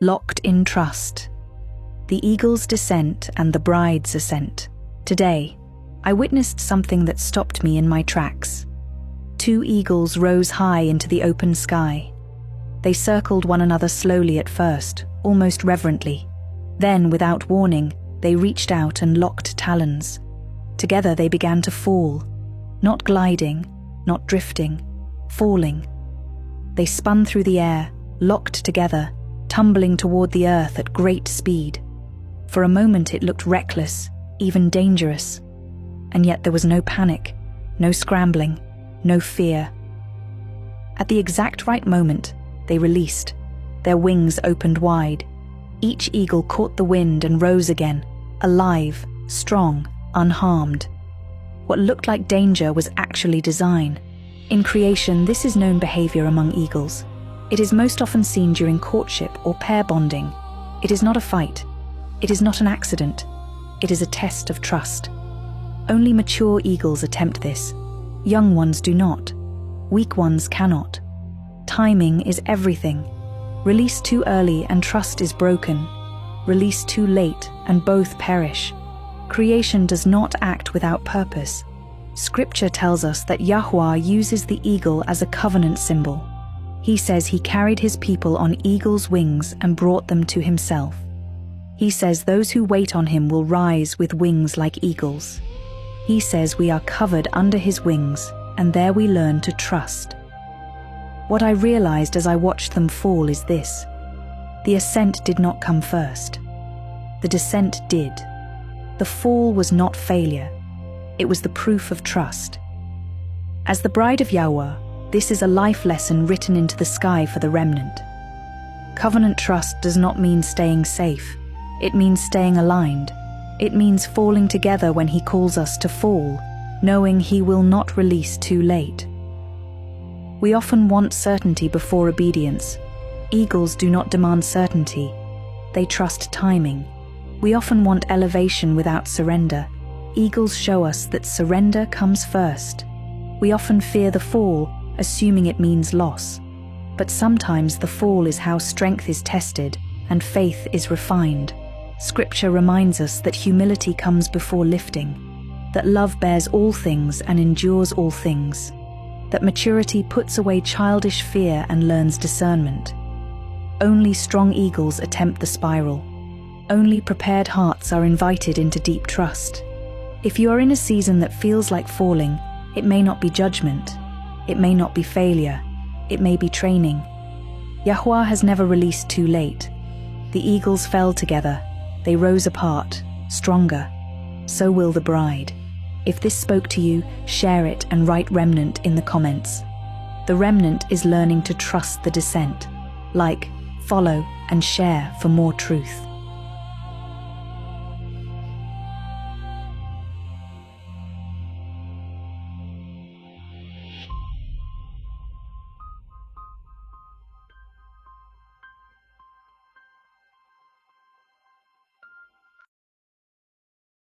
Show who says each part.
Speaker 1: Locked in trust. The eagle's descent and the bride's ascent. Today, I witnessed something that stopped me in my tracks. Two eagles rose high into the open sky. They circled one another slowly at first, almost reverently. Then, without warning, they reached out and locked talons. Together they began to fall, not gliding, not drifting, falling. They spun through the air, locked together, tumbling toward the earth at great speed. For a moment it looked reckless, even dangerous. And yet there was no panic, no scrambling, no fear. At the exact right moment, they released. Their wings opened wide. Each eagle caught the wind and rose again, alive, strong, unharmed. What looked like danger was actually design. In creation, this is known behavior among eagles. It is most often seen during courtship or pair bonding. It is not a fight. It is not an accident. It is a test of trust. Only mature eagles attempt this. Young ones do not. Weak ones cannot. Timing is everything. Release too early and trust is broken. Release too late and both perish. Creation does not act without purpose. Scripture tells us that Yahuah uses the eagle as a covenant symbol. He says he carried his people on eagle's wings and brought them to himself. He says those who wait on him will rise with wings like eagles. He says we are covered under his wings, and there we learn to trust. What I realized as I watched them fall is this: the ascent did not come first. The descent did. The fall was not failure. It was the proof of trust. As the bride of Yahuah, this is a life lesson written into the sky for the remnant. Covenant trust does not mean staying safe. It means staying aligned. It means falling together when he calls us to fall, knowing he will not release too late. We often want certainty before obedience. Eagles do not demand certainty. They trust timing. We often want elevation without surrender. Eagles show us that surrender comes first. We often fear the fall, assuming it means loss. But sometimes the fall is how strength is tested and faith is refined. Scripture reminds us that humility comes before lifting, that love bears all things and endures all things, that maturity puts away childish fear and learns discernment. Only strong eagles attempt the spiral. Only prepared hearts are invited into deep trust. If you are in a season that feels like falling, it may not be judgment. It may not be failure. It may be training. Yahuah has never released too late. The eagles fell together. They rose apart, stronger. So will the bride. If this spoke to you, share it and write remnant in the comments. The remnant is learning to trust the descent. Like, follow, and share for more truth.